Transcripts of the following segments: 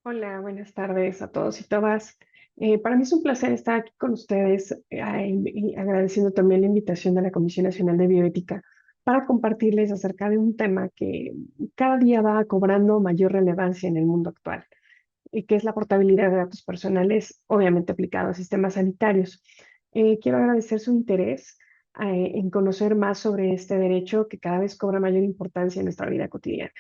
Hola, buenas tardes a todos y todas. Para mí es un placer estar aquí con ustedes, y agradeciendo también la invitación de la Comisión Nacional de Bioética para compartirles acerca de un tema que cada día va cobrando mayor relevancia en el mundo actual, y que es la portabilidad de datos personales, obviamente aplicado a sistemas sanitarios. Quiero agradecer su interés, en conocer más sobre este derecho que cada vez cobra mayor importancia en nuestra vida cotidiana.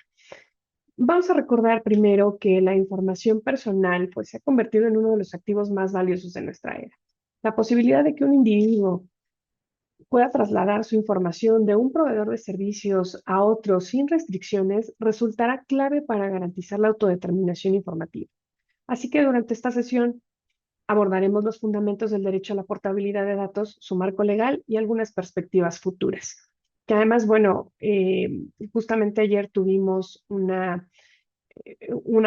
Vamos a recordar primero que la información personal pues, se ha convertido en uno de los activos más valiosos de nuestra era. La posibilidad de que un individuo pueda trasladar su información de un proveedor de servicios a otro sin restricciones resultará clave para garantizar la autodeterminación informativa. Así que durante esta sesión abordaremos los fundamentos del derecho a la portabilidad de datos, su marco legal y algunas perspectivas futuras. Que además, bueno, justamente ayer tuvimos una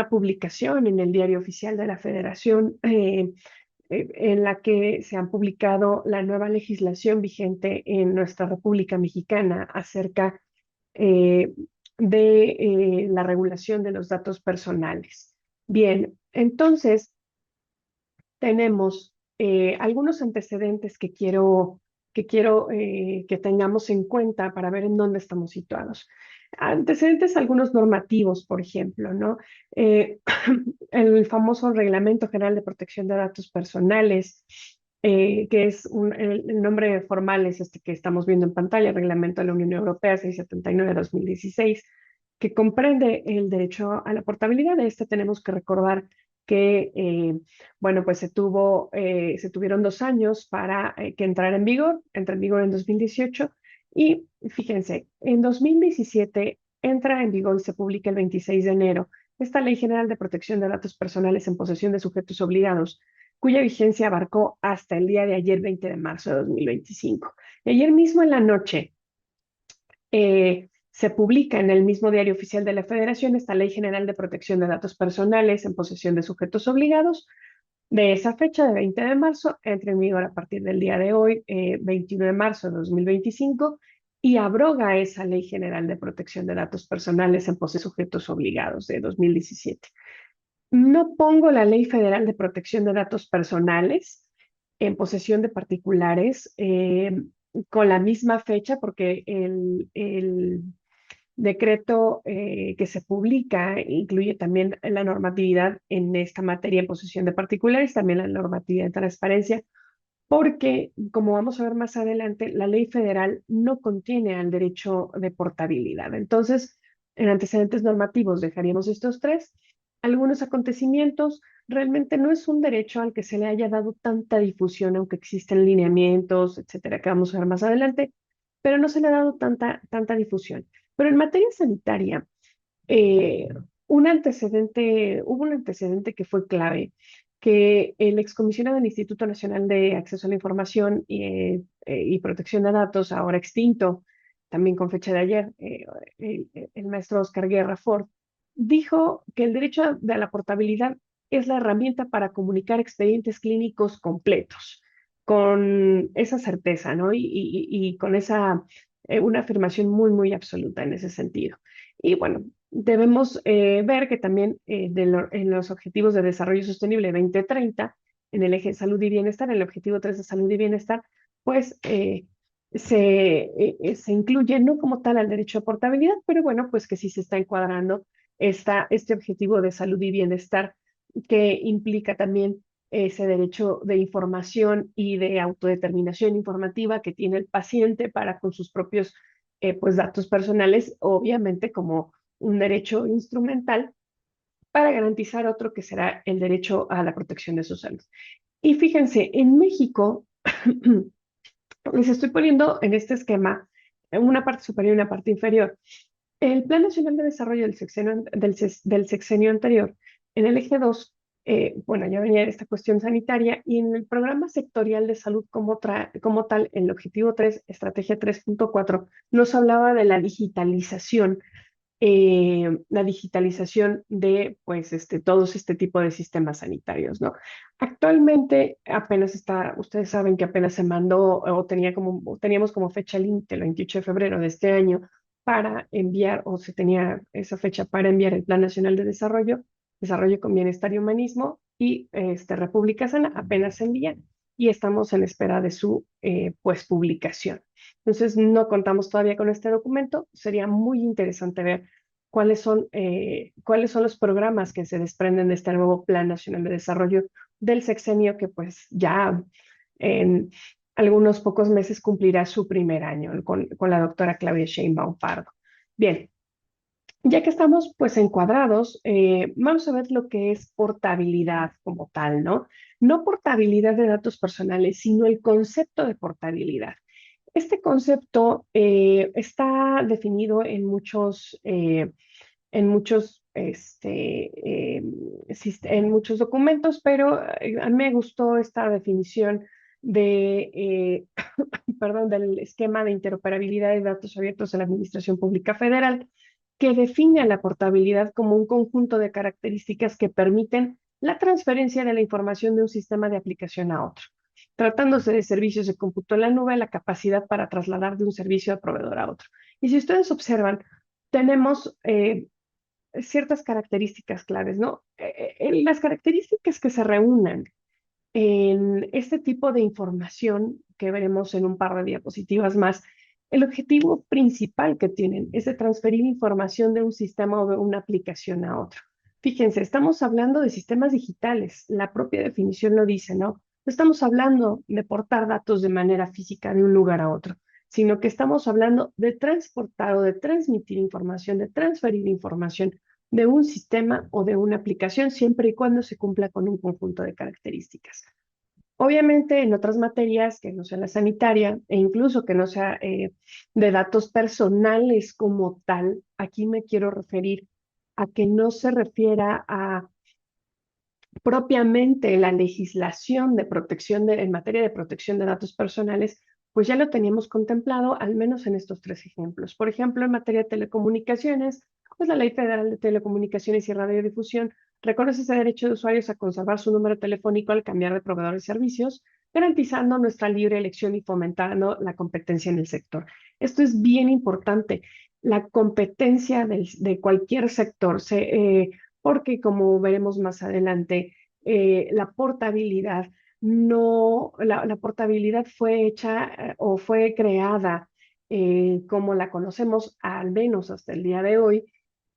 publicación en el Diario Oficial de la Federación, en la que se han publicado la nueva legislación vigente en nuestra República Mexicana acerca eh, de la regulación de los datos personales. Bien, entonces tenemos algunos antecedentes que quiero que tengamos en cuenta para ver en dónde estamos situados. Antecedentes algunos normativos, por ejemplo, ¿no? Eh, el famoso Reglamento General de Protección de Datos Personales, que es el nombre formal es este que estamos viendo en pantalla, Reglamento de la Unión Europea 679/2016, que comprende el derecho a la portabilidad. De este tenemos que recordar que bueno, pues se tuvieron 2 años para que entrara en vigor, entra en vigor en 2018 y fíjense, en 2017 entra en vigor y se publica el 26 de enero esta Ley General de Protección de Datos Personales en posesión de sujetos obligados, cuya vigencia abarcó hasta el día de ayer, 20 de marzo de 2025. Y ayer mismo en la noche, se publica en el mismo Diario Oficial de la Federación esta Ley General de Protección de Datos Personales en posesión de sujetos obligados. De esa fecha, de 20 de marzo, entra en vigor a partir del día de hoy, 21 de marzo de 2025, y abroga esa Ley General de Protección de Datos Personales en posesión de sujetos obligados de 2017. No pongo la Ley Federal de Protección de Datos Personales en posesión de particulares con la misma fecha porque el decreto que se publica incluye también la normatividad en esta materia en posesión de particulares, también la normatividad de transparencia, porque, como vamos a ver más adelante, la ley federal no contiene al derecho de portabilidad. Entonces, en antecedentes normativos dejaríamos estos tres. Algunos acontecimientos, realmente no es un derecho al que se le haya dado tanta difusión, aunque existen lineamientos, etcétera, que vamos a ver más adelante, pero no se le ha dado tanta difusión. Pero en materia sanitaria, eh, hubo un antecedente que fue clave, que el excomisionado del Instituto Nacional de Acceso a la Información y Protección de Datos, ahora extinto, también con fecha de ayer, el maestro Oscar Guerra Ford, dijo que el derecho a la portabilidad es la herramienta para comunicar expedientes clínicos completos, con esa certeza, ¿no? Y con una afirmación muy, muy absoluta en ese sentido. Y bueno, debemos ver que también en los Objetivos de Desarrollo Sostenible 2030, en el eje salud y bienestar, en el objetivo 3 de salud y bienestar, pues se incluye no como tal al derecho a portabilidad, pero bueno, pues que sí se está encuadrando este objetivo de salud y bienestar que implica también ese derecho de información y de autodeterminación informativa que tiene el paciente para con sus propios pues datos personales, obviamente como un derecho instrumental para garantizar otro que será el derecho a la protección de su salud. Y fíjense, en México, les estoy poniendo en este esquema una parte superior y una parte inferior. El Plan Nacional de Desarrollo del sexenio anterior, en el eje 2, bueno, ya venía esta cuestión sanitaria, y en el programa sectorial de salud como tal, el objetivo 3, estrategia 3.4, nos hablaba de la digitalización de pues, todos este tipo de sistemas sanitarios, ¿no? Actualmente apenas ustedes saben que apenas se mandó o teníamos como fecha límite el 28 de febrero de este año para enviar, o se tenía esa fecha para enviar el Plan Nacional de Desarrollo. Desarrollo con Bienestar y Humanismo y República Sana apenas se envían y estamos en espera de su pues publicación. Entonces no contamos todavía con este documento. Sería muy interesante ver cuáles son los programas que se desprenden de este nuevo Plan Nacional de Desarrollo del sexenio que pues ya en algunos pocos meses cumplirá su primer año con la doctora Claudia Sheinbaum Pardo. Bien, ya que estamos pues encuadrados, vamos a ver lo que es portabilidad como tal, ¿no? No portabilidad de datos personales, sino el concepto de portabilidad. Este concepto está definido en muchos documentos, pero a mí me gustó esta definición perdón, del esquema de interoperabilidad de datos abiertos de la Administración Pública Federal, que define a la portabilidad como un conjunto de características que permiten la transferencia de la información de un sistema de aplicación a otro. Tratándose de servicios de cómputo en la nube, la capacidad para trasladar de un servicio de proveedor a otro. Y si ustedes observan, tenemos ciertas características claves, ¿no? Las características que se reúnan en este tipo de información que veremos en un par de diapositivas más, el objetivo principal que tienen es de transferir información de un sistema o de una aplicación a otro. Fíjense, estamos hablando de sistemas digitales, la propia definición lo dice, ¿no? No estamos hablando de portar datos de manera física de un lugar a otro, sino que estamos hablando de transportar o de transmitir información, de transferir información de un sistema o de una aplicación, siempre y cuando se cumpla con un conjunto de características. Obviamente, en otras materias que no sea la sanitaria e incluso que no sea de datos personales como tal, aquí me quiero referir a que no se refiera a propiamente la legislación de protección en materia de protección de datos personales, pues ya lo teníamos contemplado, al menos en estos tres ejemplos. Por ejemplo, en materia de telecomunicaciones, pues la Ley Federal de Telecomunicaciones y Radiodifusión reconoce ese derecho de usuarios a conservar su número telefónico al cambiar de proveedor de servicios, garantizando nuestra libre elección y fomentando la competencia en el sector. Esto es bien importante. La competencia de cualquier sector porque como veremos más adelante, la portabilidad la portabilidad fue hecha o fue creada como la conocemos, al menos hasta el día de hoy,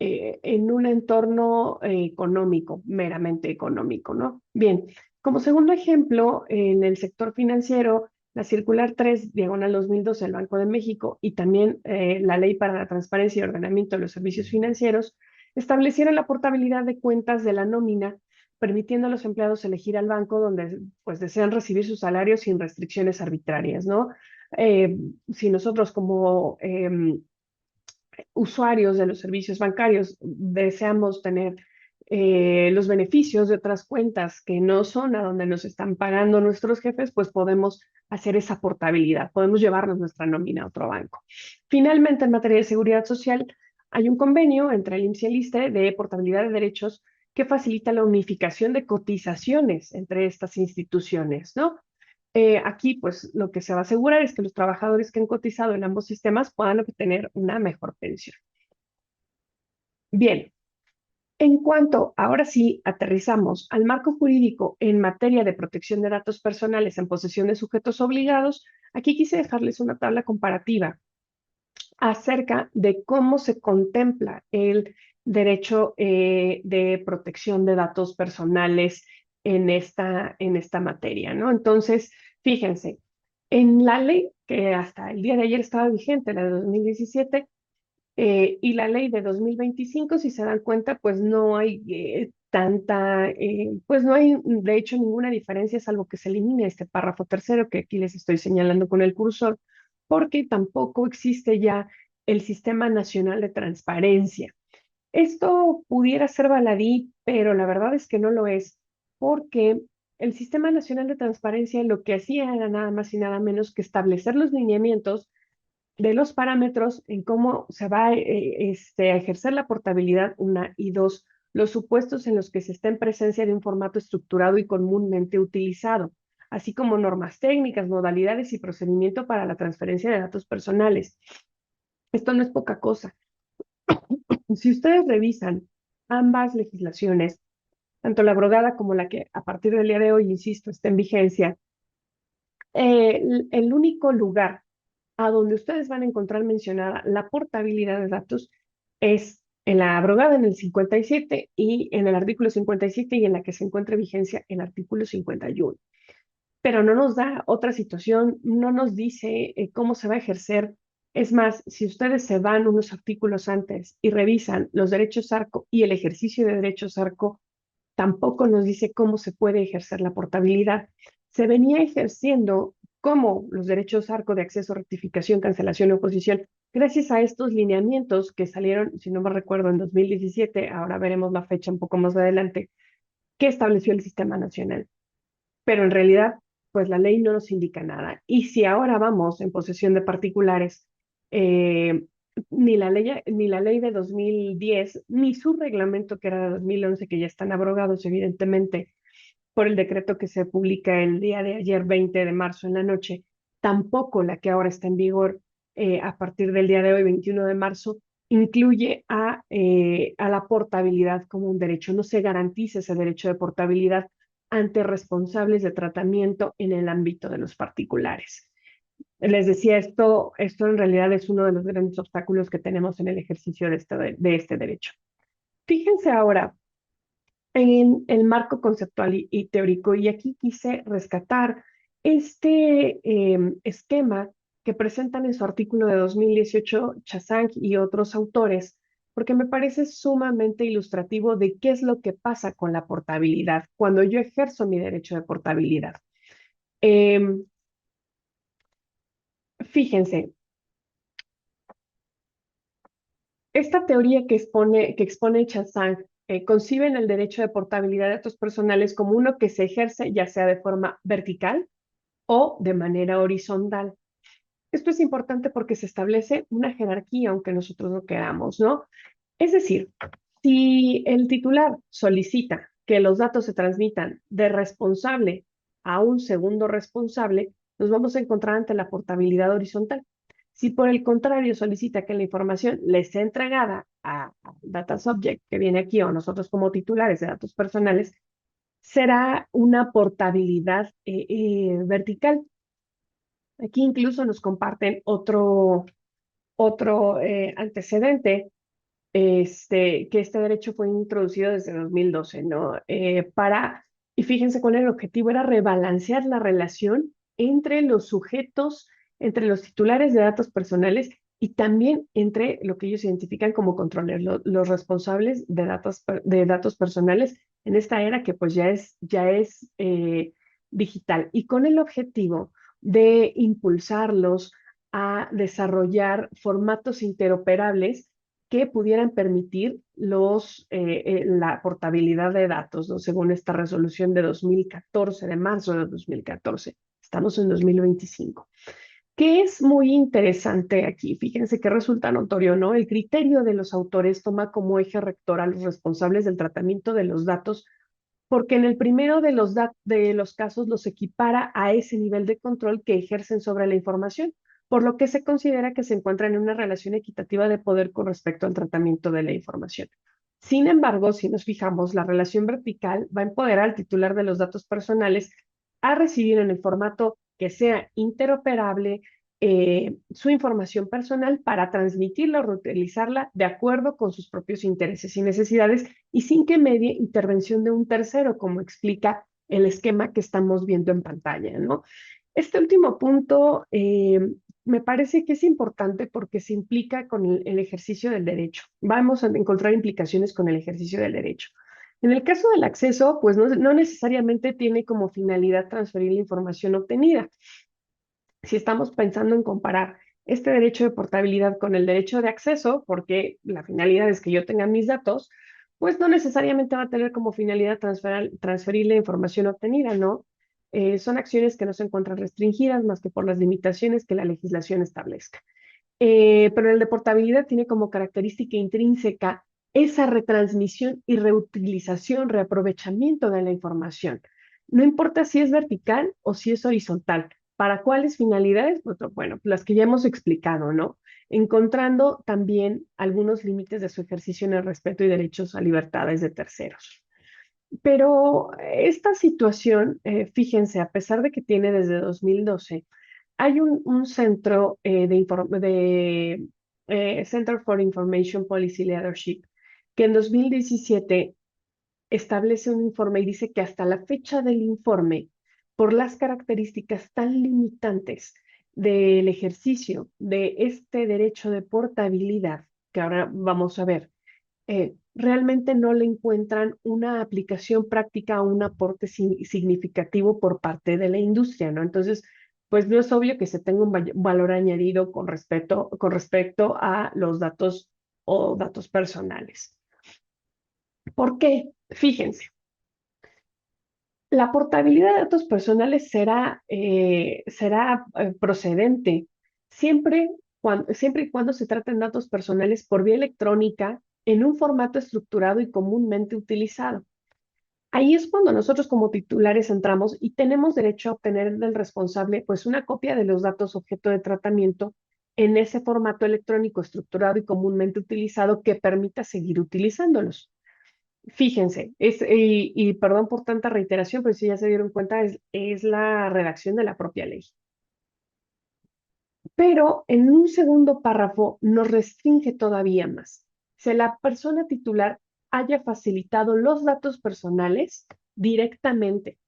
en un entorno económico, meramente económico, ¿no? Bien, como segundo ejemplo, en el sector financiero, la circular 3, diagonal 2012 del Banco de México y también la Ley para la Transparencia y Ordenamiento de los Servicios Financieros establecieron la portabilidad de cuentas de la nómina, permitiendo a los empleados elegir al banco donde pues desean recibir sus salarios sin restricciones arbitrarias, ¿no? Eh, si nosotros como usuarios de los servicios bancarios deseamos tener los beneficios de otras cuentas que no son a donde nos están pagando nuestros jefes, pues podemos hacer esa portabilidad, podemos llevarnos nuestra nómina a otro banco. Finalmente, en materia de seguridad social, hay un convenio entre el IMSS y el ISSSTE de portabilidad de derechos que facilita la unificación de cotizaciones entre estas instituciones, ¿no? Aquí, pues, lo que se va a asegurar es que los trabajadores que han cotizado en ambos sistemas puedan obtener una mejor pensión. Bien, en cuanto, ahora sí, aterrizamos al marco jurídico en materia de protección de datos personales en posesión de sujetos obligados, aquí quise dejarles una tabla comparativa acerca de cómo se contempla el derecho de protección de datos personales en esta materia, ¿no? Entonces, fíjense, en la ley que hasta el día de ayer estaba vigente, la de 2017, y la ley de 2025, si se dan cuenta, pues no hay pues no hay de hecho ninguna diferencia, salvo que se elimine este párrafo tercero que aquí les estoy señalando con el cursor, porque tampoco existe ya el Sistema Nacional de Transparencia. Esto pudiera ser baladí, pero la verdad es que no lo es, porque el Sistema Nacional de Transparencia lo que hacía era nada más y nada menos que establecer los lineamientos de los parámetros en cómo se va a ejercer la portabilidad, una, y dos, los supuestos en los que se está en presencia de un formato estructurado y comúnmente utilizado, así como normas técnicas, modalidades y procedimiento para la transferencia de datos personales. Esto no es poca cosa. Si ustedes revisan ambas legislaciones, tanto la abrogada como la que a partir del día de hoy, insisto, está en vigencia, el único lugar a donde ustedes van a encontrar mencionada la portabilidad de datos es en la abrogada en el 57 y en el artículo 57 y en la que se encuentra vigencia el artículo 51. Pero no nos da otra situación, no nos dice cómo se va a ejercer. Es más, si ustedes se van unos artículos antes y revisan los derechos ARCO y el ejercicio de derechos ARCO, tampoco nos dice cómo se puede ejercer la portabilidad. Se venía ejerciendo como los derechos ARCO de acceso, rectificación, cancelación y oposición, gracias a estos lineamientos que salieron, si no me recuerdo, en 2017, ahora veremos la fecha un poco más adelante, que estableció el Sistema Nacional. Pero en realidad, pues la ley no nos indica nada. Y si ahora vamos en posesión de particulares, eh, ni la ley de 2010, ni su reglamento que era de 2011, que ya están abrogados evidentemente por el decreto que se publica el día de ayer, 20 de marzo en la noche, tampoco la que ahora está en vigor a partir del día de hoy, 21 de marzo, incluye a la portabilidad como un derecho. No se garantiza ese derecho de portabilidad ante responsables de tratamiento en el ámbito de los particulares. Les decía, esto en realidad es uno de los grandes obstáculos que tenemos en el ejercicio de este derecho. Fíjense ahora en el marco conceptual y teórico, y aquí quise rescatar este esquema que presentan en su artículo de 2018 Chazang y otros autores, porque me parece sumamente ilustrativo de qué es lo que pasa con la portabilidad cuando yo ejerzo mi derecho de portabilidad. Em, Fíjense, esta teoría que expone Chazang conciben el derecho de portabilidad de datos personales como uno que se ejerce ya sea de forma vertical o de manera horizontal. Esto es importante porque se establece una jerarquía, aunque nosotros no queramos, ¿no? Es decir, si el titular solicita que los datos se transmitan de responsable a un segundo responsable, nos vamos a encontrar ante la portabilidad horizontal. Si por el contrario solicita que la información le sea entregada a Data Subject, que viene aquí, o nosotros como titulares de datos personales, será una portabilidad vertical. Aquí incluso nos comparten otro antecedente, que este derecho fue introducido desde 2012, ¿no? Y fíjense cuál era el objetivo, era rebalancear la relación entre los sujetos, entre los titulares de datos personales y también entre lo que ellos identifican como controles, los responsables de datos personales en esta era que pues ya es digital y con el objetivo de impulsarlos a desarrollar formatos interoperables que pudieran permitir la portabilidad de datos, ¿no? Según esta resolución de 2014, de marzo de 2014. Estamos en 2025. ¿Qué es muy interesante aquí? Fíjense que resulta notorio, ¿no? El criterio de los autores toma como eje rector a los responsables del tratamiento de los datos, porque en el primero de los casos los equipara a ese nivel de control que ejercen sobre la información, por lo que se considera que se encuentran en una relación equitativa de poder con respecto al tratamiento de la información. Sin embargo, si nos fijamos, la relación vertical va a empoderar al titular de los datos personales a recibir en el formato que sea interoperable su información personal para transmitirla o reutilizarla de acuerdo con sus propios intereses y necesidades y sin que medie intervención de un tercero, como explica el esquema que estamos viendo en pantalla, ¿no? Este último punto me parece que es importante porque se implica con el ejercicio del derecho. Vamos a encontrar implicaciones con el ejercicio del derecho. En el caso del acceso, pues no necesariamente tiene como finalidad transferir la información obtenida. Si estamos pensando en comparar este derecho de portabilidad con el derecho de acceso, porque la finalidad es que yo tenga mis datos, pues no necesariamente va a tener como finalidad transferir la información obtenida, ¿no? Son acciones que no se encuentran restringidas más que por las limitaciones que la legislación establezca. Pero el de portabilidad tiene como característica intrínseca esa retransmisión y reutilización, reaprovechamiento de la información. No importa si es vertical o si es horizontal. ¿Para cuáles finalidades? Pues, bueno, las que ya hemos explicado, ¿no? Encontrando también algunos límites de su ejercicio en el respeto y derechos a libertades de terceros. Pero esta situación, fíjense, a pesar de que tiene desde 2012, hay un centro Center for Information Policy Leadership que en 2017 establece un informe y dice que hasta la fecha del informe, por las características tan limitantes del ejercicio de este derecho de portabilidad, que ahora vamos a ver, realmente no le encuentran una aplicación práctica o un aporte significativo por parte de la industria, ¿no? Entonces, pues no es obvio que se tenga un valor añadido con respecto a los datos o datos personales. ¿Por qué? Fíjense, la portabilidad de datos personales será procedente siempre y cuando se traten datos personales por vía electrónica en un formato estructurado y comúnmente utilizado. Ahí es cuando nosotros como titulares entramos y tenemos derecho a obtener del responsable pues una copia de los datos objeto de tratamiento en ese formato electrónico estructurado y comúnmente utilizado que permita seguir utilizándolos. Fíjense, y perdón por tanta reiteración, pero si ya se dieron cuenta, es la redacción de la propia ley. Pero en un segundo párrafo nos restringe todavía más. Si la persona titular haya facilitado los datos personales directamente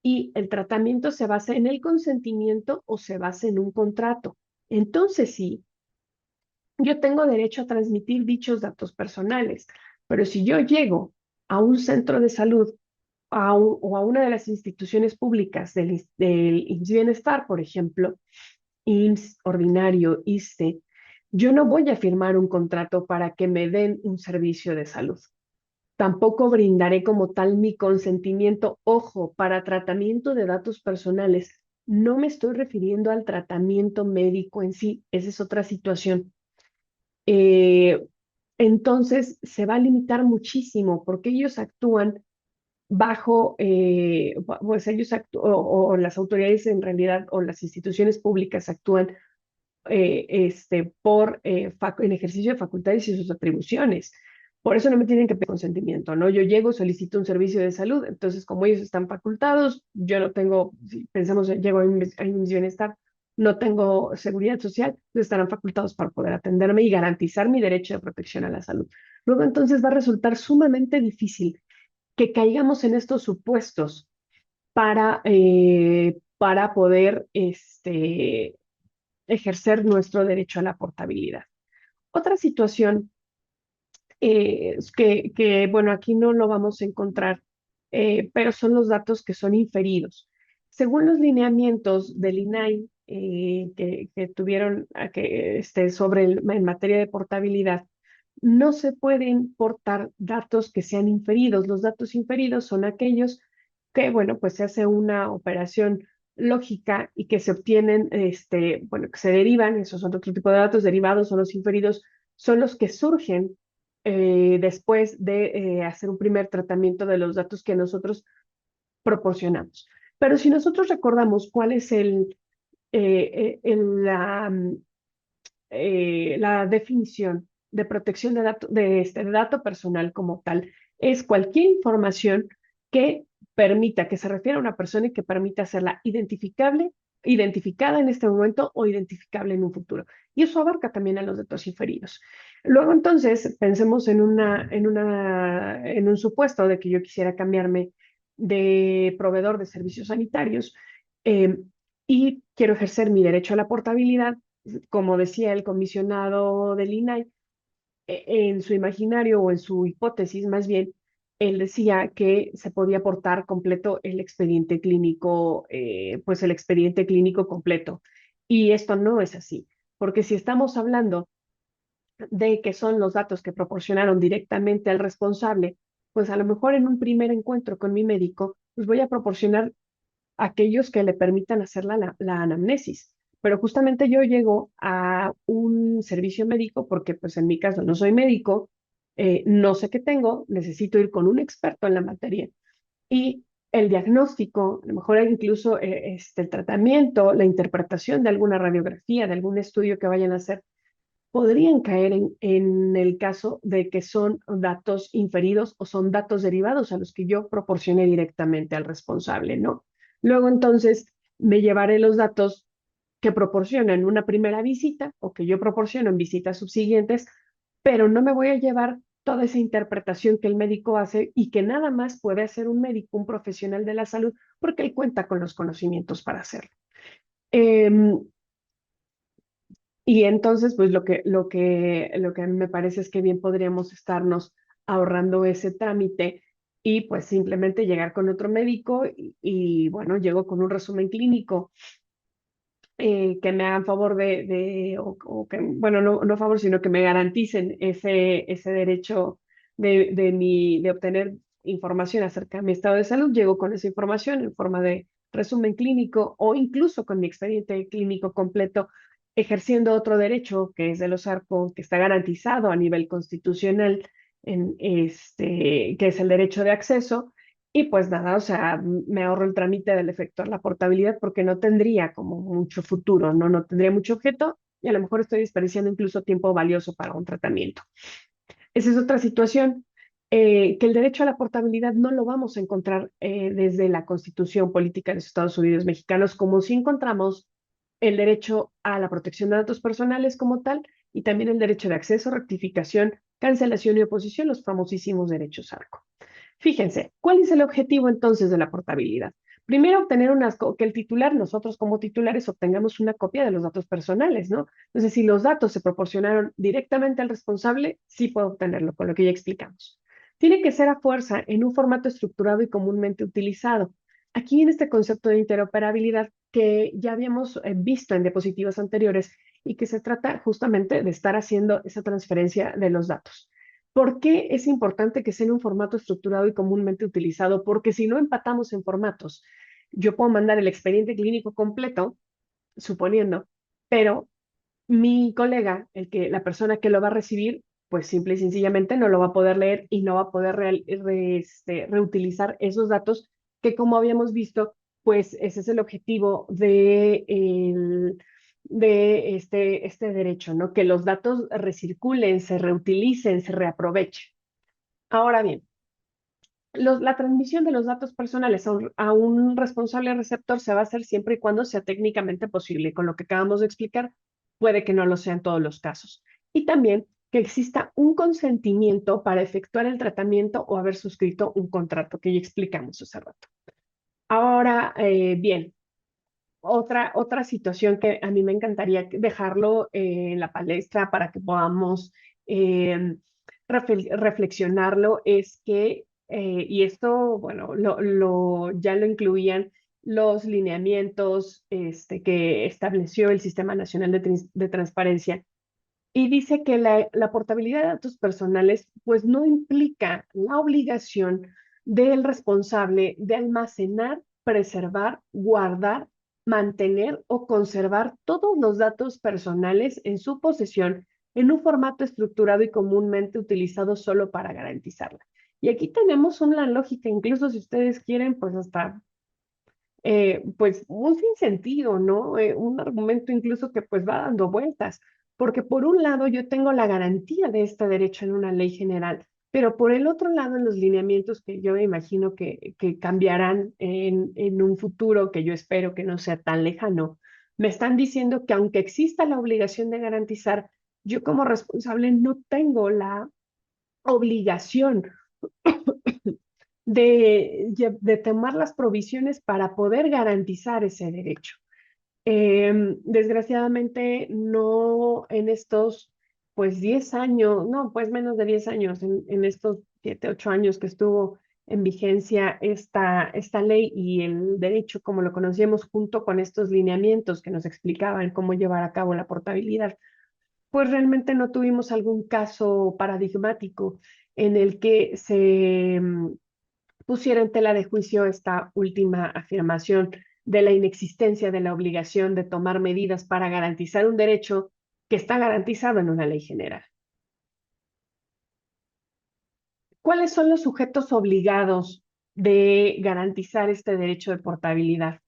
y el tratamiento se basa en el consentimiento o se basa en un contrato. Entonces sí, yo tengo derecho a transmitir dichos datos personales, pero si yo llego a un centro de salud o a una de las instituciones públicas del IMSS Bienestar, por ejemplo, IMSS Ordinario, ISSSTE, yo no voy a firmar un contrato para que me den un servicio de salud. Tampoco brindaré como tal mi consentimiento. Ojo, para tratamiento de datos personales, no me estoy refiriendo al tratamiento médico en sí, esa es otra situación. Eh, entonces, se va a limitar muchísimo porque ellos actúan pues ellos o las autoridades en realidad o las instituciones públicas actúan en ejercicio de facultades y sus atribuciones. Por eso no me tienen que pedir consentimiento, ¿no? Yo llego, solicito un servicio de salud, entonces como ellos están facultados, yo no tengo, si pensamos, llego a mi bienestar, no tengo seguridad social, entonces estarán facultados para poder atenderme y garantizar mi derecho de protección a la salud. Luego entonces va a resultar sumamente difícil que caigamos en estos supuestos para poder ejercer nuestro derecho a la portabilidad. Otra situación es bueno, aquí no lo vamos a encontrar, pero son los datos que son inferidos. Según los lineamientos del INAI que tuvieron en materia de portabilidad, no se pueden portar datos que sean inferidos. Los datos inferidos son aquellos que, bueno, pues se hace una operación lógica y que se obtienen, bueno, que se derivan, esos son otro tipo de datos derivados, son los inferidos, son los que surgen después de hacer un primer tratamiento de los datos que nosotros proporcionamos. Pero si nosotros recordamos cuál es la definición de protección de dato personal como tal, es cualquier información que permita, que se refiera a una persona y que permita hacerla identificada en este momento o identificable en un futuro. Y eso abarca también a los datos inferidos. Luego entonces pensemos en un supuesto de que yo quisiera cambiarme de proveedor de servicios sanitarios eh, y quiero ejercer mi derecho a la portabilidad, como decía el comisionado del INAI, en su imaginario o en su hipótesis más bien, él decía que se podía aportar completo el expediente clínico, pues el expediente clínico completo. Y esto no es así, porque si estamos hablando de que son los datos que proporcionaron directamente al responsable, pues a lo mejor en un primer encuentro con mi médico, pues voy a proporcionar aquellos que le permitan hacer la anamnesis. Pero justamente yo llego a un servicio médico porque pues en mi caso no soy médico, no sé qué tengo, necesito ir con un experto en la materia y el diagnóstico, a lo mejor incluso el tratamiento, la interpretación de alguna radiografía, de algún estudio que vayan a hacer, podrían caer en el caso de que son datos inferidos o son datos derivados a los que yo proporcioné directamente al responsable, ¿no? Luego entonces me llevaré los datos que proporciono en una primera visita o que yo proporciono en visitas subsiguientes, pero no me voy a llevar toda esa interpretación que el médico hace y que nada más puede hacer un médico, un profesional de la salud, porque él cuenta con los conocimientos para hacerlo. Em, y entonces, pues lo que a mí me parece es que bien podríamos estarnos ahorrando ese trámite y pues simplemente llegar con otro médico bueno, llego con un resumen clínico que me hagan favor o que, bueno, no favor, sino que me garanticen ese derecho de obtener información acerca de mi estado de salud. Llego con esa información en forma de resumen clínico o incluso con mi expediente clínico completo, ejerciendo otro derecho que es de los ARCO, que está garantizado a nivel constitucional, que es el derecho de acceso. Y pues nada, o sea, me ahorro el trámite del efectuar la portabilidad porque no tendría como mucho futuro, ¿no? No tendría mucho objeto y a lo mejor estoy desperdiciando incluso tiempo valioso para un tratamiento. Esa es otra situación, que el derecho a la portabilidad no lo vamos a encontrar desde la Constitución Política de los Estados Unidos Mexicanos, como si encontramos el derecho a la protección de datos personales como tal y también el derecho de acceso, rectificación, cancelación y oposición, los famosísimos derechos ARCO. Fíjense, ¿cuál es el objetivo entonces de la portabilidad? Primero, obtener que el titular, nosotros como titulares, obtengamos una copia de los datos personales, ¿no? Entonces, si los datos se proporcionaron directamente al responsable, sí puedo obtenerlo, con lo que ya explicamos. Tiene que ser a fuerza en un formato estructurado y comúnmente utilizado. Aquí en este concepto de interoperabilidad que ya habíamos visto en diapositivas anteriores y que se trata justamente de estar haciendo esa transferencia de los datos. ¿Por qué es importante que sea en un formato estructurado y comúnmente utilizado? Porque si no empatamos en formatos, yo puedo mandar el expediente clínico completo, suponiendo, pero mi colega, la persona que lo va a recibir, pues simple y sencillamente no lo va a poder leer y no va a poder reutilizar esos datos que, como habíamos visto, pues ese es el objetivo de este derecho, ¿no? Que los datos recirculen, se reutilicen, se reaprovechen. Ahora bien, la transmisión de los datos personales a un responsable receptor se va a hacer siempre y cuando sea técnicamente posible. Con lo que acabamos de explicar, puede que no lo sea en todos los casos. Y también que exista un consentimiento para efectuar el tratamiento o haber suscrito un contrato, que ya explicamos hace rato. Ahora, bien, otra situación que a mí me encantaría dejarlo en la palestra para que podamos eh, reflexionarlo es que, y esto, bueno, ya lo incluían los lineamientos que estableció el Sistema Nacional de Transparencia, y dice que la portabilidad de datos personales pues no implica la obligación del responsable de almacenar, preservar, guardar, mantener o conservar todos los datos personales en su posesión en un formato estructurado y comúnmente utilizado solo para garantizarla. Y aquí tenemos una lógica, incluso si ustedes quieren, pues hasta pues un sinsentido, ¿no? Un argumento incluso que pues va dando vueltas, porque por un lado yo tengo la garantía de este derecho en una ley general, pero por el otro lado en los lineamientos que yo me imagino que cambiarán en un futuro que yo espero que no sea tan lejano, me están diciendo que aunque exista la obligación de garantizar, yo como responsable no tengo la obligación de tomar las provisiones para poder garantizar ese derecho. Desgraciadamente, no en estos, pues 10 años, no, pues menos de 10 años, en estos 7, 8 años que estuvo en vigencia esta ley y el derecho como lo conocíamos junto con estos lineamientos que nos explicaban cómo llevar a cabo la portabilidad, pues realmente no tuvimos algún caso paradigmático en el que se pusiera en tela de juicio esta última afirmación de la inexistencia de la obligación de tomar medidas para garantizar un derecho que está garantizado en una ley general. ¿Cuáles son los sujetos obligados de garantizar este derecho de portabilidad?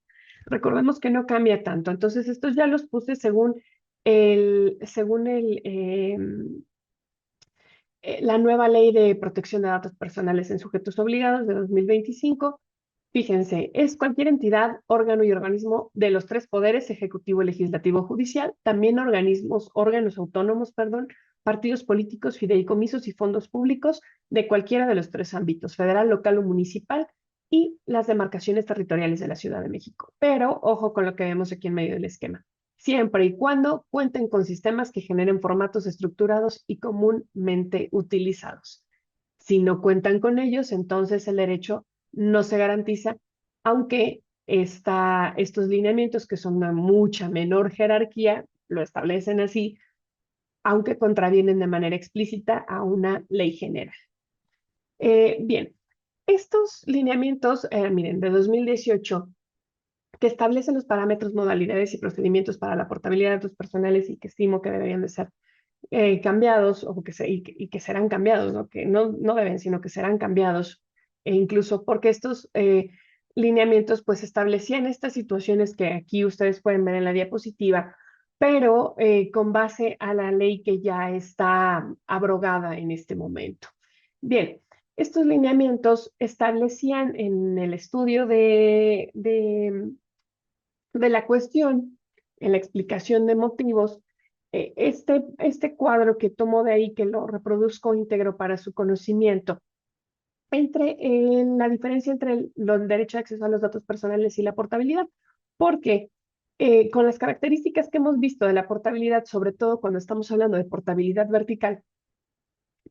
Recordemos que no cambia tanto, entonces estos ya los puse según Según la nueva Ley de Protección de Datos Personales en Sujetos Obligados de 2025, fíjense, es cualquier entidad, órgano y organismo de los tres poderes, ejecutivo, legislativo, judicial, también órganos autónomos, perdón, partidos políticos, fideicomisos y fondos públicos de cualquiera de los tres ámbitos, federal, local o municipal, y las demarcaciones territoriales de la Ciudad de México. Pero ojo con lo que vemos aquí en medio del esquema, siempre y cuando cuenten con sistemas que generen formatos estructurados y comúnmente utilizados. Si no cuentan con ellos, entonces el derecho no se garantiza, aunque estos lineamientos, que son una mucha menor jerarquía, lo establecen así, aunque contravienen de manera explícita a una ley general. Bien, estos lineamientos, miren, de 2018, que establecen los parámetros, modalidades y procedimientos para la portabilidad de datos personales y que estimo que deberían de ser cambiados y que serán cambiados, ¿no? Que no deben, sino que serán cambiados, e incluso porque estos lineamientos pues establecían estas situaciones que aquí ustedes pueden ver en la diapositiva, pero con base a la ley que ya está abrogada en este momento. Bien, estos lineamientos establecían en el estudio de la cuestión, en la explicación de motivos, este cuadro que tomo de ahí, que lo reproduzco íntegro para su conocimiento, la diferencia entre el derecho de acceso a los datos personales y la portabilidad, porque con las características que hemos visto de la portabilidad, sobre todo cuando estamos hablando de portabilidad vertical,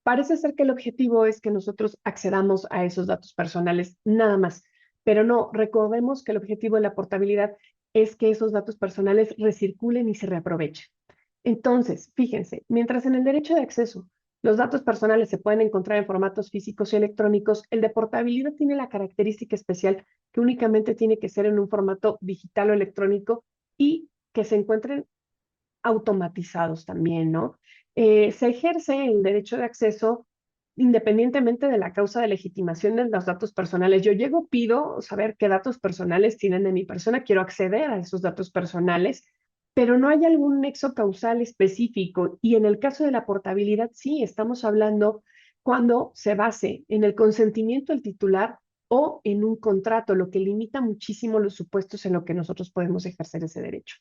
parece ser que el objetivo es que nosotros accedamos a esos datos personales nada más, pero no, recordemos que el objetivo de la portabilidad es que esos datos personales recirculen y se reaprovechen. Entonces, fíjense, mientras en el derecho de acceso los datos personales se pueden encontrar en formatos físicos y electrónicos, el de portabilidad tiene la característica especial que únicamente tiene que ser en un formato digital o electrónico y que se encuentren automatizados también, ¿no? Se ejerce el derecho de acceso independientemente de la causa de legitimación de los datos personales. Yo llego, pido saber qué datos personales tienen de mi persona, quiero acceder a esos datos personales, pero no hay algún nexo causal específico. Y en el caso de la portabilidad, sí, estamos hablando cuando se base en el consentimiento del titular o en un contrato, lo que limita muchísimo los supuestos en lo que nosotros podemos ejercer ese derecho.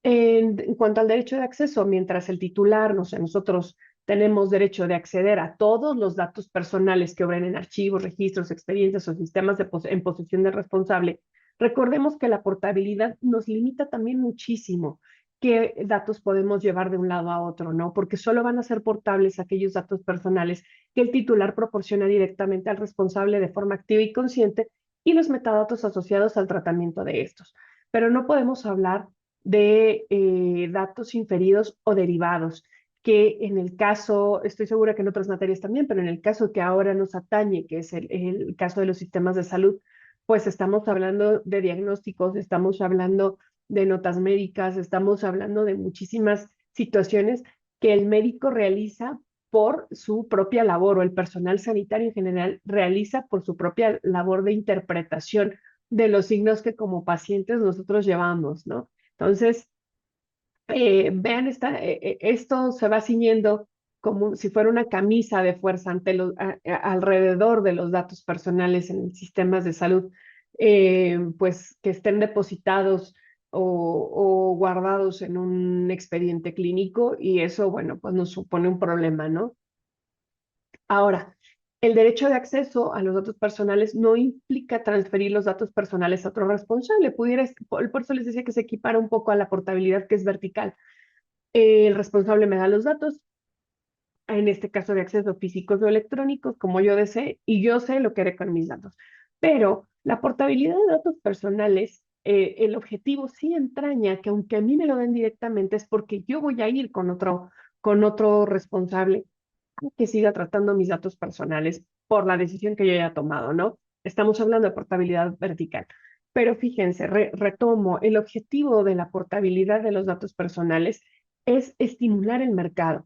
En cuanto al derecho de acceso, mientras el titular, no sé, nosotros tenemos derecho de acceder a todos los datos personales que obren en archivos, registros, expedientes o sistemas en posesión del responsable, recordemos que la portabilidad nos limita también muchísimo qué datos podemos llevar de un lado a otro, ¿no? Porque solo van a ser portables aquellos datos personales que el titular proporciona directamente al responsable de forma activa y consciente y los metadatos asociados al tratamiento de estos. Pero no podemos hablar de datos inferidos o derivados, que en el caso, estoy segura que en otras materias también, pero en el caso que ahora nos atañe, que es el caso de los sistemas de salud, pues estamos hablando de diagnósticos, estamos hablando de notas médicas, estamos hablando de muchísimas situaciones que el médico realiza por su propia labor, o el personal sanitario en general realiza por su propia labor de interpretación de los signos que como pacientes nosotros llevamos, ¿no? Entonces, vean, esto se va ciñendo como si fuera una camisa de fuerza alrededor de los datos personales en sistemas de salud, pues que estén depositados o guardados en un expediente clínico y eso, bueno, pues nos supone un problema, ¿no? Ahora, el derecho de acceso a los datos personales no implica transferir los datos personales a otro responsable. Por eso les decía que se equipara un poco a la portabilidad que es vertical. El responsable me da los datos, en este caso de acceso físicos o electrónicos, como yo desee, y yo sé lo que haré con mis datos. Pero la portabilidad de datos personales, el objetivo sí entraña que aunque a mí me lo den directamente, es porque yo voy a ir con otro responsable que siga tratando mis datos personales por la decisión que yo haya tomado, ¿no? Estamos hablando de portabilidad vertical. Pero fíjense, retomo, el objetivo de la portabilidad de los datos personales es estimular el mercado,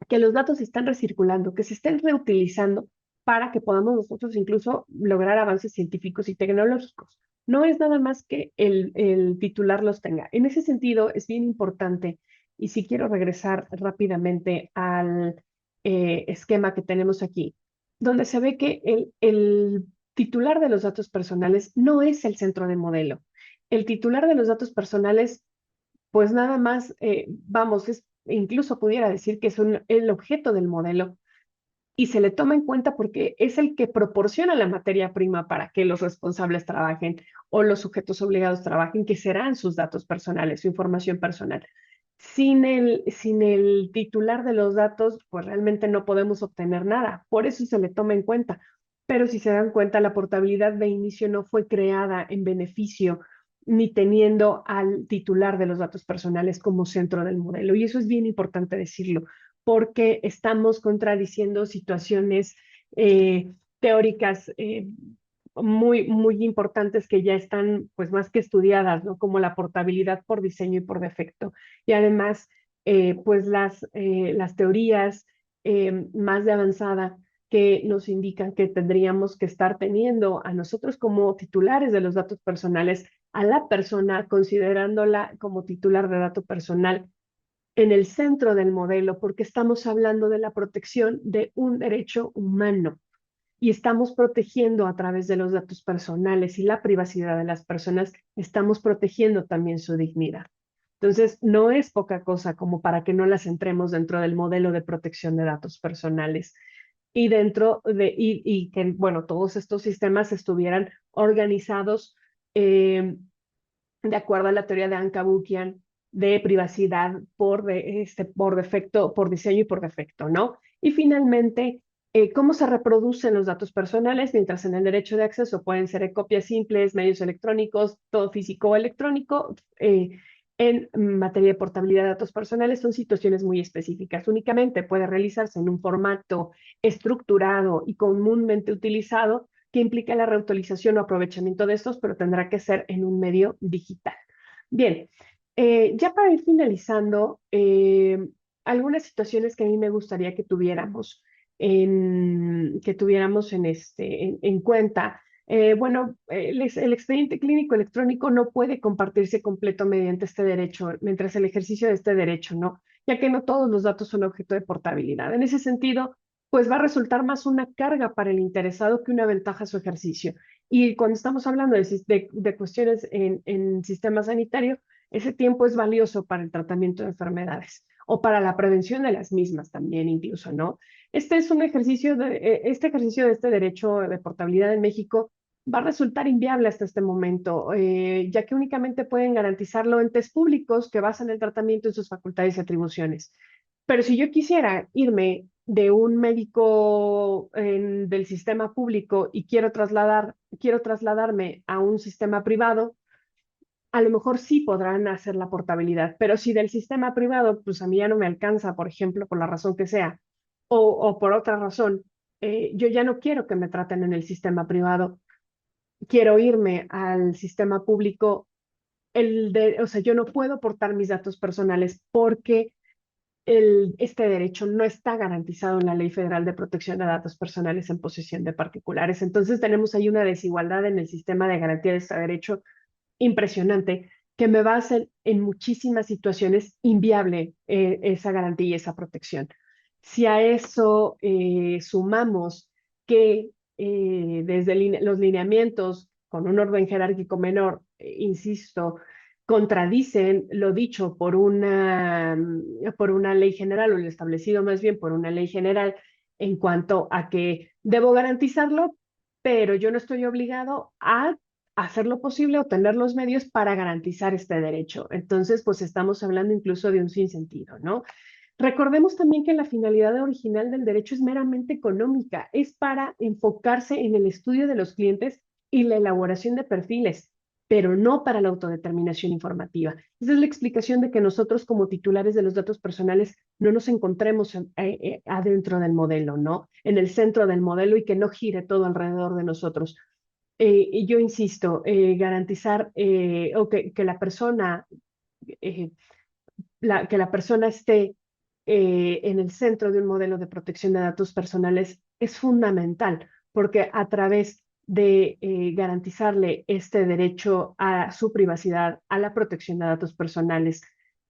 que los datos se están recirculando, que se estén reutilizando para que podamos nosotros incluso lograr avances científicos y tecnológicos. No es nada más que el titular los tenga. En ese sentido, es bien importante Y sí quiero regresar rápidamente al esquema que tenemos aquí, donde se ve que el titular de los datos personales no es el centro de modelo. El titular de los datos personales, pues nada más, vamos, incluso pudiera decir que es el objeto del modelo y se le toma en cuenta porque es el que proporciona la materia prima para que los responsables trabajen o los sujetos obligados trabajen, que serán sus datos personales, su información personal. Sin el titular de los datos, pues realmente no podemos obtener nada. Por eso se le toma en cuenta. Pero si se dan cuenta, la portabilidad de inicio no fue creada en beneficio ni teniendo al titular de los datos personales como centro del modelo. Y eso es bien importante decirlo, porque estamos contradiciendo situaciones teóricas muy, muy importantes que ya están pues más que estudiadas, ¿no? Como la portabilidad por diseño y por defecto. Y además, pues las teorías más de avanzada que nos indican que tendríamos que estar teniendo a nosotros como titulares de los datos personales, a la persona, considerándola como titular de dato personal en el centro del modelo, porque estamos hablando de la protección de un derecho humano y estamos protegiendo a través de los datos personales y la privacidad de las personas, estamos protegiendo también su dignidad. Entonces, no es poca cosa como para que no las entremos dentro del modelo de protección de datos personales y y que, bueno, todos estos sistemas estuvieran organizados de acuerdo a la teoría de Anka-Bukian de privacidad por defecto, por diseño y por defecto, ¿no? Y finalmente, cómo se reproducen los datos personales, mientras en el derecho de acceso pueden ser copias simples, medios electrónicos, todo físico o electrónico. En materia de portabilidad de datos personales son situaciones muy específicas. Únicamente puede realizarse en un formato estructurado y comúnmente utilizado que implica la reutilización o aprovechamiento de estos, pero tendrá que ser en un medio digital. Bien, ya para ir finalizando, algunas situaciones que a mí me gustaría que tuviéramos en cuenta. Bueno, el expediente clínico electrónico no puede compartirse completo mediante este derecho, mientras el ejercicio de este derecho, ¿no? Ya que no todos los datos son objeto de portabilidad. En ese sentido, pues va a resultar más una carga para el interesado que una ventaja a su ejercicio. Y cuando estamos hablando de cuestiones en sistema sanitario, ese tiempo es valioso para el tratamiento de enfermedades o para la prevención de las mismas también incluso, ¿no? Este ejercicio de este derecho de portabilidad en México va a resultar inviable hasta este momento, ya que únicamente pueden garantizarlo entes públicos que basan el tratamiento en sus facultades y atribuciones. Pero si yo quisiera irme de un médico del sistema público y quiero trasladarme a un sistema privado, a lo mejor sí podrán hacer la portabilidad, pero si del sistema privado, pues a mí ya no me alcanza, por ejemplo, por la razón que sea, o por otra razón, yo ya no quiero que me traten en el sistema privado, quiero irme al sistema público, o sea, yo no puedo portar mis datos personales porque este derecho no está garantizado en la Ley Federal de Protección de Datos Personales en posesión de particulares. Entonces tenemos ahí una desigualdad en el sistema de garantía de este derecho impresionante que me va a hacer en muchísimas situaciones inviable esa garantía y esa protección. Si a eso sumamos que desde los lineamientos con un orden jerárquico menor, insisto, contradicen lo dicho por una ley general o lo establecido más bien por una ley general en cuanto a que debo garantizarlo, pero yo no estoy obligado a hacer lo posible o tener los medios para garantizar este derecho. Entonces, pues estamos hablando incluso de un sinsentido, ¿no? Recordemos también que la finalidad original del derecho es meramente económica, es para enfocarse en el estudio de los clientes y la elaboración de perfiles, pero no para la autodeterminación informativa. Esa es la explicación de que nosotros como titulares de los datos personales no nos encontremos adentro del modelo, ¿no? En el centro del modelo y que no gire todo alrededor de nosotros. Y yo insisto, garantizar o que la persona eh, que la persona esté en el centro de un modelo de protección de datos personales es fundamental, porque a través de garantizarle este derecho a su privacidad, a la protección de datos personales,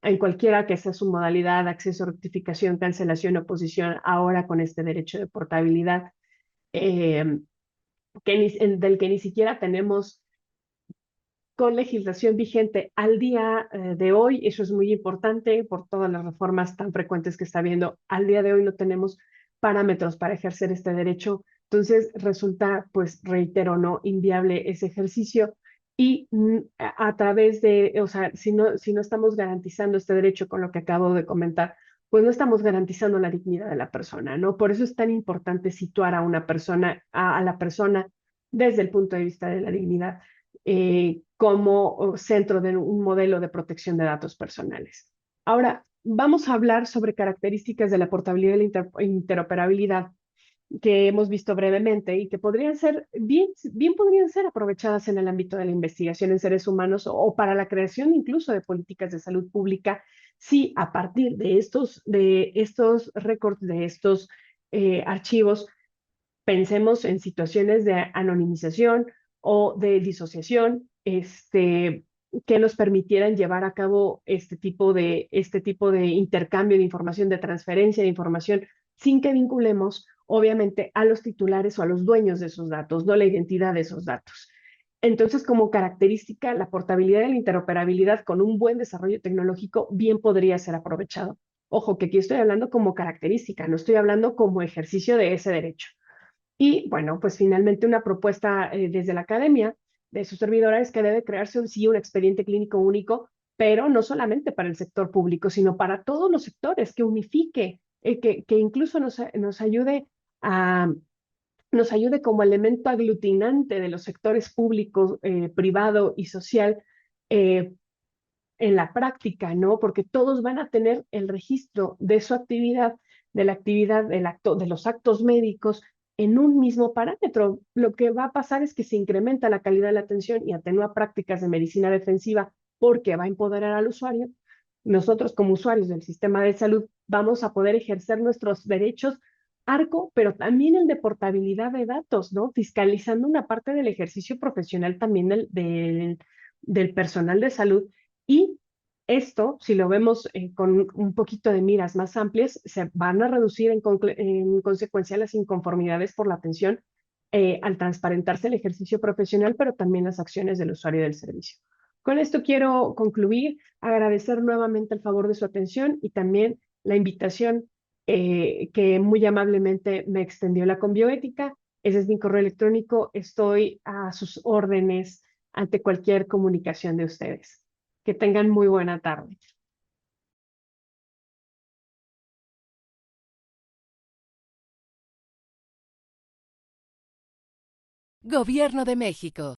en cualquiera que sea su modalidad, acceso, rectificación, cancelación, oposición, ahora con este derecho de portabilidad, eh, del que ni siquiera tenemos con legislación vigente al día de hoy. Eso es muy importante por todas las reformas tan frecuentes que está habiendo. Al día de hoy no tenemos parámetros para ejercer este derecho. Entonces resulta, pues reitero, no inviable ese ejercicio. Y a través de, o sea, si no estamos garantizando este derecho con lo que acabo de comentar, pues no estamos garantizando la dignidad de la persona, ¿no? Por eso es tan importante situar a una persona, a la persona desde el punto de vista de la dignidad como centro de un modelo de protección de datos personales. Ahora, vamos a hablar sobre características de la portabilidad y la interoperabilidad que hemos visto brevemente y que podrían ser, bien podrían ser aprovechadas en el ámbito de la investigación en seres humanos o para la creación incluso de políticas de salud pública, si a partir de estos récords, de estos archivos, pensemos en situaciones de anonimización o de disociación, que nos permitieran llevar a cabo este tipo de intercambio de información, de transferencia de información, sin que vinculemos, obviamente, a los titulares o a los dueños de esos datos, no la identidad de esos datos. Entonces, como característica, la portabilidad y la interoperabilidad con un buen desarrollo tecnológico bien podría ser aprovechado. Ojo, que aquí estoy hablando como característica, no estoy hablando como ejercicio de ese derecho. Y bueno, pues finalmente una propuesta desde la academia de su servidora es que debe crearse sí un expediente clínico único, pero no solamente para el sector público, sino para todos los sectores, que unifique, que incluso nos ayude a, nos ayude como elemento aglutinante de los sectores público, privado y social eh, en la práctica, ¿no? Porque todos van a tener el registro de su actividad, de la actividad del acto, de los actos médicos en un mismo parámetro. Lo que va a pasar es que se incrementa la calidad de la atención y atenúa prácticas de medicina defensiva porque va a empoderar al usuario. Nosotros como usuarios del sistema de salud vamos a poder ejercer nuestros derechos arco, pero también el de portabilidad de datos, ¿no? Fiscalizando una parte del ejercicio profesional también del personal de salud y esto, si lo vemos con un poquito de miras más amplias, se van a reducir en consecuencia las inconformidades por la atención al transparentarse el ejercicio profesional, pero también las acciones del usuario del servicio. Con esto quiero concluir, agradecer nuevamente el favor de su atención y también la invitación que muy amablemente me extendió la Conbioética. Ese es mi correo electrónico. Estoy a sus órdenes ante cualquier comunicación de ustedes. Que tengan muy buena tarde. Gobierno de México.